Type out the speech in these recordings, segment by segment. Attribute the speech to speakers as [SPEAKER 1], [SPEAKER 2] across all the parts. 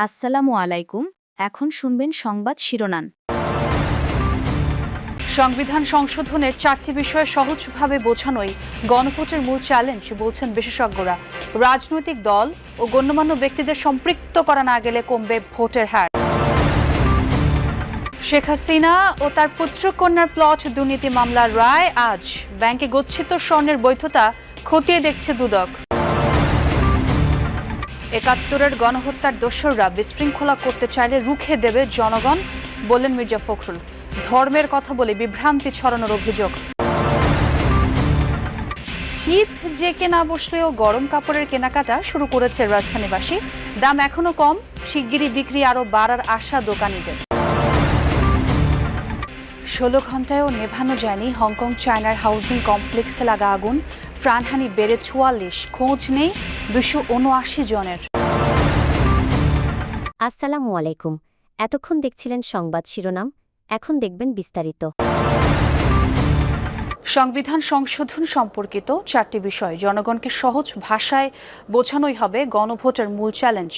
[SPEAKER 1] আসসালামু আলাইকুম। এখন শুনবেন সংবাদ শিরোনাম।
[SPEAKER 2] সংবিধান সংশোধনের 4টি বিষয়ে সহজভাবে বোঝানোই গণভোটের মূল চ্যালেঞ্জ বলছেন বিশেষজ্ঞরা। রাজনৈতিক দল ও গণ্যমান্য ব্যক্তিদের সম্পৃক্ত করা না গেলে কমবে ভোটের হার। শেখ হাসিনা ও তার পুত্রকন্যার প্লট দুর্নীতি মামলার রায় আজ। ব্যাংকে গচ্ছিত স্বর্ণের বৈধতা খতিয়ে দেখছে দুদক। ৭১-এর গণহত্যার দোসররা বিশৃঙ্খলা করতে চাইলে রুখে দেবে জনগণ, বললেন মির্জা ফখরুল। ধর্মের কথা বলে বিভ্রান্তি ছড়ানোর অভিযোগ। শীত জেকে না বসলেও গরম কাপড়ের কেনাকাটা শুরু করেছে রাজধানীবাসী। দাম এখনো কম, শিগগিরই বিক্রি আরও বাড়ার আশা দোকানিদের। ১৬ ঘন্টায়ও নেভানো যায়নি হংকং চায়নার হাউজিং কমপ্লেক্সে লাগা আগুন। প্রাণহানি বেড়ে ৪৪, খোঁজ নেই ২৭৯ জনের।
[SPEAKER 3] আসসালামু আলাইকুম। এতক্ষণ দেখছিলেন সংবাদ শিরোনাম, এখন দেখবেন বিস্তারিত।
[SPEAKER 2] সংবিধান সংশোধন সম্পর্কিত 4টি বিষয় জনগণকে সহজ ভাষায় বোঝানোই হবে গণভোটের মূল চ্যালেঞ্জ।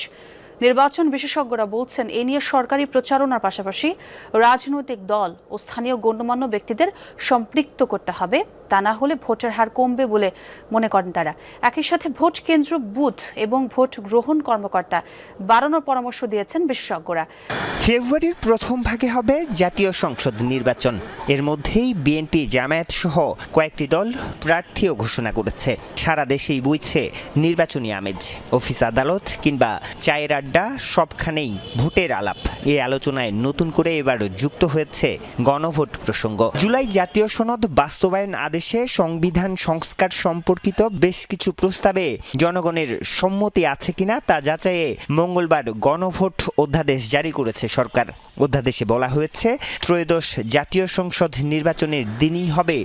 [SPEAKER 2] নির্বাচন বিশেষজ্ঞরা বলছেন, এ নিয়ে সরকারি প্রচারণার পাশাপাশি রাজনৈতিক দল ও স্থানীয় গণ্যমান্য ব্যক্তিদের সম্পৃক্ত করতে হবে। তা না হলে ভোটের হার কমবে বলে মনে করেন তারা। একই সাথে ভোট কেন্দ্র, বুথ এবং ভোট গ্রহণ কর্মকর্তা বাড়ানোর পরামর্শ দিয়েছেন বিশেষজ্ঞরা।
[SPEAKER 4] ফেব্রুয়ারির প্রথম ভাগে হবে জাতীয় সংসদ নির্বাচন। এর মধ্যেই বিএনপি, জামায়াত সহ কয়েকটি দল প্রার্থীও ঘোষণা করেছে। সারা দেশেই বইছে নির্বাচনী আমেজ। অফিস, আদালত কিংবা চায়ের আড্ডা, সবখানেই ভোটের আলাপ। এই আলোচনায় নতুন করে এবার যুক্ত হয়েছে গণভোট প্রসঙ্গ। জুলাই জাতীয় সনদ বাস্তবায়ন আদেশে সংবিধান সংস্কার সম্পর্কিত বেশ কিছু প্রস্তাবে জনগণের সম্মতি আছে কিনা তা যাচাইয়ে মঙ্গলবার গণভোট অধ্যাদেশ জারি করেছে সরকার। অধ্যাদেশে বলা হয়েছে, ত্রয়োদশ জাতীয় সংসদ নির্বাচনের দিনই হবে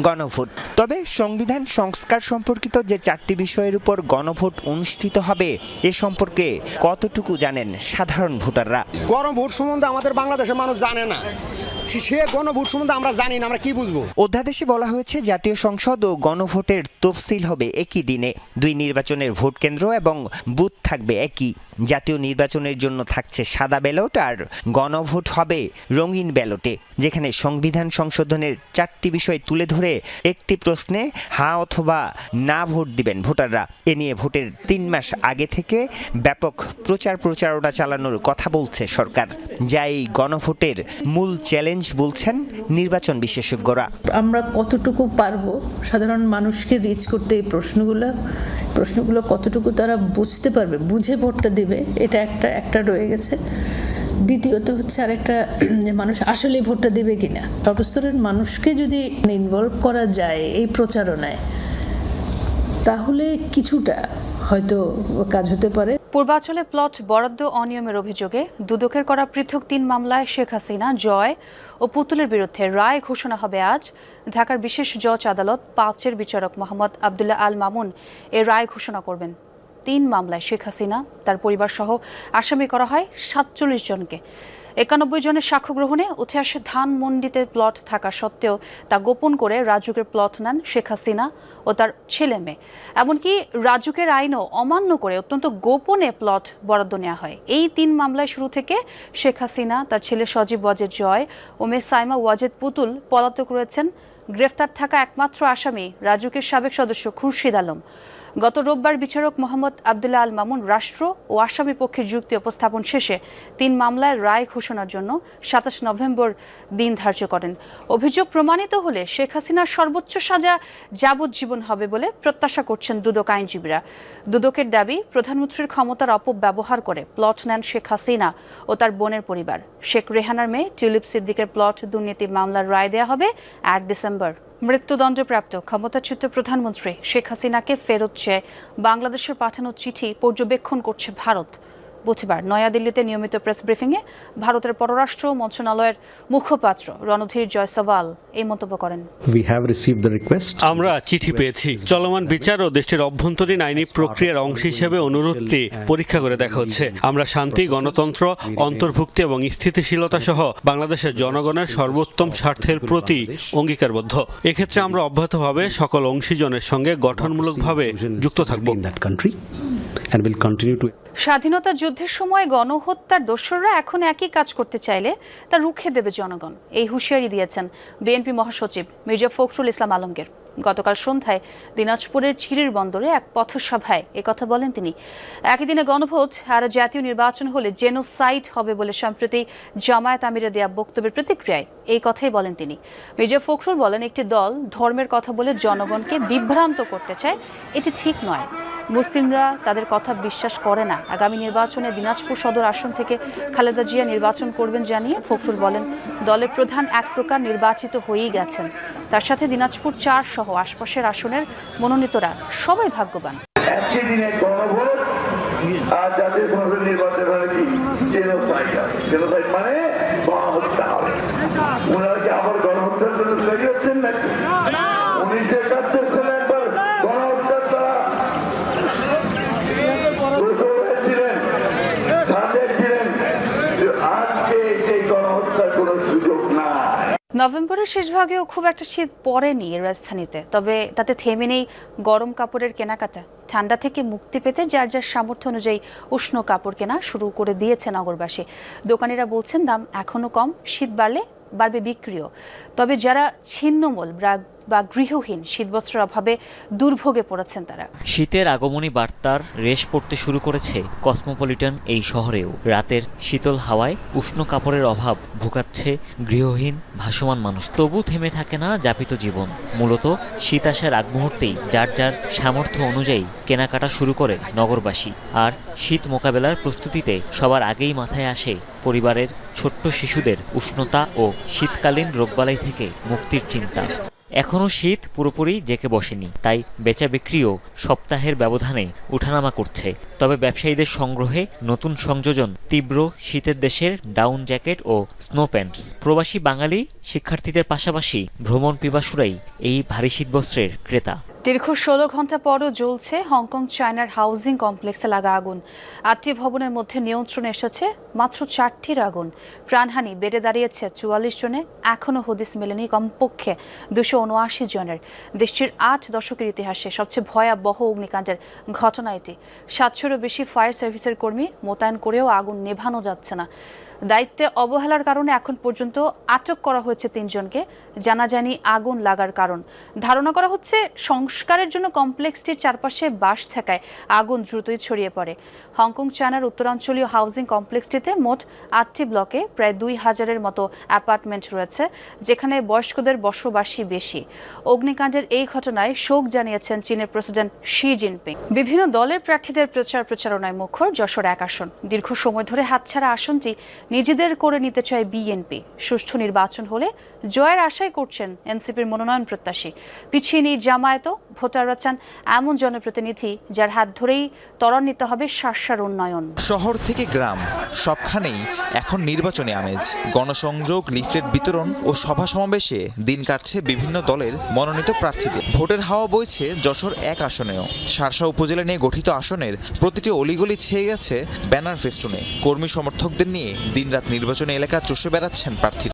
[SPEAKER 4] গণভোট। তবে সংবিধান সংস্কার সম্পর্কিত যে 4টি বিষয়ের উপর গণভোট অনুষ্ঠিত হবে এ সম্পর্কে কতটুকু জানেন সাধারণ ভোটাররা?
[SPEAKER 5] গণভোট সম্বন্ধে আমাদের বাংলাদেশের মানুষ জানে না। সে গণভোট সম্বন্ধে আমরা জানি না, আমরা কি বুঝবো?
[SPEAKER 4] অধ্যাদেশে বলা হয়েছে, জাতীয় সংসদ ও গণভোটের তফসিল হবে একই দিনে। 2 নির্বাচনের ভোট কেন্দ্র এবং বুথ থাকবে একই। জাতীয় নির্বাচনের জন্য থাকছে সাদা ব্যালট আর গণভোট হবে রঙিন ব্যালটে, যেখানে সংবিধান সংশোধনের 4টি বিষয় তুলে ধরে একটি প্রশ্নে হ্যাঁ অথবা না ভোট দিবেন ভোটাররা। এ নিয়ে ভোটের 3 মাস আগে থেকে ব্যাপক প্রচারণা চালানোর কথা বলছে সরকার, যা এই গণভোটের মূল চ্যালেঞ্জ বলছেন নির্বাচন বিশেষজ্ঞরা।
[SPEAKER 6] আমরা কতটুকু পারবো সাধারণ মানুষকে রিচ করতে, এই প্রশ্নগুলো কতটুকু তারা বুঝতে পারবে, বুঝে ভোটটা দিবে, এটা একটা রয়ে গেছে। দ্বিতীয়ত হচ্ছে আরেকটা, যে মানুষ আসলেই ভোটটা দিবে কিনা। সর্বস্তরের মানুষকে যদি ইনভলভ করা যায় এই প্রচারণায়, তাহলে কিছুটা হয়তো কাজ হতে পারে।
[SPEAKER 2] পূর্বাঞ্চলে প্লট বরাদ্দ অনিয়মের অভিযোগে দুদকের করা পৃথক 3 মামলায় শেখ হাসিনা, জয় ও পুতুলের বিরুদ্ধে রায় ঘোষণা হবে আজ। ঢাকার বিশেষ জজ আদালত 5-এর বিচারক মোহাম্মদ আবদুল্লাহ আল মামুন এ রায় ঘোষণা করবেন। 3 মামলায় শেখ হাসিনা, তার পরিবার সহ আসামি করা হয় 47 জনকে। 91 জনের সাক্ষ্য গ্রহণে উঠে আসে ধানমন্ডিতে প্লট থাকা সত্ত্বেও তা গোপন করে রাজুকের প্লট নেন শেখ হাসিনা ও তার ছেলে মেয়ে। এমনকি রাজুকের আইনও অমান্য করে অত্যন্ত গোপনে প্লট বরাদ্দ নেওয়া হয়। এই 3 মামলায় শুরু থেকে শেখ হাসিনা, তার ছেলে সজীব ওয়াজেদ জয় ও মেয়ে সাইমা ওয়াজেদ পুতুল পলাতক রয়েছেন। গ্রেফতার থাকা একমাত্র আসামি রাজুকের সাবেক সদস্য খুরশিদ আলম। গত রোববার বিচারক মোহাম্মদ আবদুল্লাহ আল মামুন রাষ্ট্র ও আসামি পক্ষের যুক্তি উপস্থাপন শেষে 3 মামলায় রায় ঘোষণার জন্য 27 নভেম্বর দিন ধার্য করেন। অভিযোগ প্রমাণিত হলে শেখ হাসিনার সর্বোচ্চ সাজা যাবজ্জীবন হবে বলে প্রত্যাশা করছেন দুদক আইনজীবীরা। দুদকের দাবি, প্রধানমন্ত্রীর ক্ষমতার অপব্যবহার করে প্লট নেন শেখ হাসিনা ও তার বোনের পরিবার। শেখ রেহানার মেয়ে টিউলিপ সিদ্দিকের প্লট দুর্নীতি মামলার রায় দেয়া হবে 1 ডিসেম্বর। মৃত্যুদণ্ডপ্রাপ্ত ক্ষমতাচ্যুত প্রধানমন্ত্রী শেখ হাসিনাকে ফেরত চেয়ে বাংলাদেশের পাঠানো চিঠি পর্যবেক্ষণ করছে ভারত। বুধবার নয়াদিল্লিতে নিয়মিত প্রেস ব্রিফিংয়ে ভারতের পররাষ্ট্র মন্ত্রণালয়ের মুখপাত্র রণধীর জয়সওয়াল এই মন্তব্য করেন।
[SPEAKER 7] আমরা চিঠি পেয়েছি। চলমান বিচার ও দেশটির অভ্যন্তরীণ আইনি প্রক্রিয়ার অংশ হিসেবে অনুরোধটি পরীক্ষা করে দেখা হচ্ছে। আমরা শান্তি, গণতন্ত্র, অন্তর্ভুক্তি এবং স্থিতিশীলতা সহ বাংলাদেশের জনগণের সর্বোত্তম স্বার্থের প্রতি অঙ্গীকারবদ্ধ। এক্ষেত্রে আমরা অব্যাহতভাবে সকল অংশীজনের সঙ্গে গঠনমূলকভাবে যুক্ত থাকব।
[SPEAKER 2] স্বাধীনতা যুদ্ধের সময় গণহত্যার দোসররা এখন একই কাজ করতে চাইলে তা রুখে দেবে জনগণ, এই হুঁশিয়ারি দিয়েছেন বিএনপি মহাসচিব মির্জা ফখরুল ইসলাম আলমগীর। গতকাল সন্ধ্যায় দিনাজপুরের চিরির বন্দরে এক পথসভায় একথা বলেন তিনি। একই দিনে গণভোট আর জাতীয় নির্বাচন হলে জেনোসাইড হবে বলে সম্প্রতি জামায়াত আমিরে দেয়া বক্তব্যের প্রতিক্রিয়ায় এই কথাই বলেন তিনি। মির্জা ফখরুল বলেন, একটি দল ধর্মের কথা বলে জনগণকে বিভ্রান্ত করতে চায়, এটি ঠিক নয়। মুসলিমরা তাদের কথা বিশ্বাস করে না। আগামী নির্বাচনে দিনাজপুর সদর আসন থেকে খালেদা জিয়া নির্বাচন করবেন জানিয়ে ফখরুল বলেন, দলের প্রধান এক প্রকার নির্বাচিত হয়েই গেছেন। তার সাথে দিনাজপুর 4 সহ আশপাশের আসনের মনোনীতরা সবাই ভাগ্যবান।
[SPEAKER 8] একই দিনে গণভোট আর জাতীয় সংসদ নির্বাচন মানে কি? জেনোসাইড মানে গণহত্যা হবে। ওনারা কি আবার গণহত্যার জন্য তৈরি হচ্ছেন নাকি? 1971 সালে একবার গণহত্যার দ্বারা ছিলেন, আজকে সেই গণহত্যার কোনো সুযোগ নাই।
[SPEAKER 2] নভেম্বরের শেষ ভাগেও খুব একটা শীত পড়েনি রাজধানীতে, তবে তাতে থেমে নেই গরম কাপড়ের কেনাকাটা। ঠান্ডা থেকে মুক্তি পেতে যার যার সামর্থ্য অনুযায়ী উষ্ণ কাপড় কেনা শুরু করে দিয়েছে নগরবাসী। দোকানিরা বলছেন, দাম এখনো কম, শীত বাড়লে বাড়বে বিক্রিও। তবে যারা ছিন্নমূল বা গৃহহীন, শীতবস্ত্রের অভাবে দুর্ভোগে পড়েছেন তারা।
[SPEAKER 9] শীতের আগমনী বার্তার রেশ পড়তে শুরু করেছে কসমোপলিটন এই শহরেও। রাতের শীতল হাওয়ায় উষ্ণ কাপড়ের অভাব ভোগাচ্ছে গৃহহীন ভাসমান মানুষ। তবু থেমে থাকে না যাপিত জীবন। মূলত শীত আসার আগ মুহূর্তেই যার যার সামর্থ্য অনুযায়ী কেনাকাটা শুরু করে নগরবাসী। আর শীত মোকাবেলার প্রস্তুতিতে সবার আগেই মাথায় আসে পরিবারের ছোট্ট শিশুদের উষ্ণতা ও শীতকালীন রোগবালাই থেকে মুক্তির চিন্তা। এখনও শীত পুরোপুরি জেঁকে বসেনি, তাই বেচা বিক্রিও সপ্তাহের ব্যবধানে উঠানামা করছে। তবে ব্যবসায়ীদের সংগ্রহে নতুন সংযোজন তীব্র শীতের দেশের ডাউন জ্যাকেট ও স্নো প্যান্টস। প্রবাসী বাঙালি শিক্ষার্থীদের পাশাপাশি ভ্রমণ পিপাসুরাই এই ভারী শীতবস্ত্রের ক্রেতা।
[SPEAKER 2] দীর্ঘ 16 ঘন্টা পরও জ্বলছে হংকং চায়নার হাউজিং কমপ্লেক্সে লাগা আগুন। 8টি ভবনের মধ্যে নিয়ন্ত্রণে এসেছে মাত্র 4টির আগুন। প্রাণহানি বেড়ে দাঁড়িয়েছে 44 জনে। এখনও হদিস মেলেনি কমপক্ষে 279 জনের। দেশটির 8 দশকের ইতিহাসে সবচেয়ে ভয়াবহ অগ্নিকাণ্ডের ঘটনা এটি। 700-এরও বেশি ফায়ার সার্ভিসের কর্মী মোতায়েন করেও আগুন নেভানো যাচ্ছে না। দায়িত্বে অবহেলার কারণে এখন পর্যন্ত আটক করা হয়েছে 3 জনকে। জানা যায়নি আগুন লাগার কারণ। ধারণা করা হচ্ছে সংস্কারের জন্য কমপ্লেক্সটির চারপাশে বাঁশ থাকায় আগুন দ্রুতই ছড়িয়ে পড়ে। হংকং চায়নার উত্তরাঞ্চলীয় হাউজিং কমপ্লেক্সটিতে মোট 8টি ব্লকে প্রায় 2000-এর মতো অ্যাপার্টমেন্ট রয়েছে, যেখানে বয়স্কদের বসবাসী বেশি। অগ্নিকাণ্ডের এই ঘটনায় শোক জানিয়েছেন চীনের প্রেসিডেন্ট শি জিনপিং। বিভিন্ন দলের প্রার্থীদের প্রচারণায় মুখর যশোর 1 আসন। দীর্ঘ সময় ধরে হাতছাড়া আসনটি নিজেদের করে নিতে চায় বিএনপি। সুষ্ঠু নির্বাচন হলে জয়ের আশাই করছেন এনসিপির মনোনয়ন প্রত্যাশী। পিছিয়ে নেই জামায়াতও। ভোটাররা চান এমন জনপ্রতিনিধি যার হাত ধরেই ত্বরান্বিত হবে শাসার উন্নয়ন।
[SPEAKER 10] শহর থেকে গ্রাম সবখানেই এখন নির্বাচনী আমেজ। গণসংযোগ, লিফলেট বিতরণ ও সভা সমাবেশে দিন কাটছে বিভিন্ন দলের মনোনীত প্রার্থীদের। ভোটের হাওয়া বইছে যশোর 1 আসনেও। শার্শা উপজেলা নিয়ে গঠিত আসনের প্রতিটি অলিগলি ছেয়ে গেছে ব্যানার ফেস্টুনে। কর্মী সমর্থকদের নিয়ে দিনরাত নির্বাচনী এলাকা চষে বেড়াচ্ছেন প্রার্থীরা।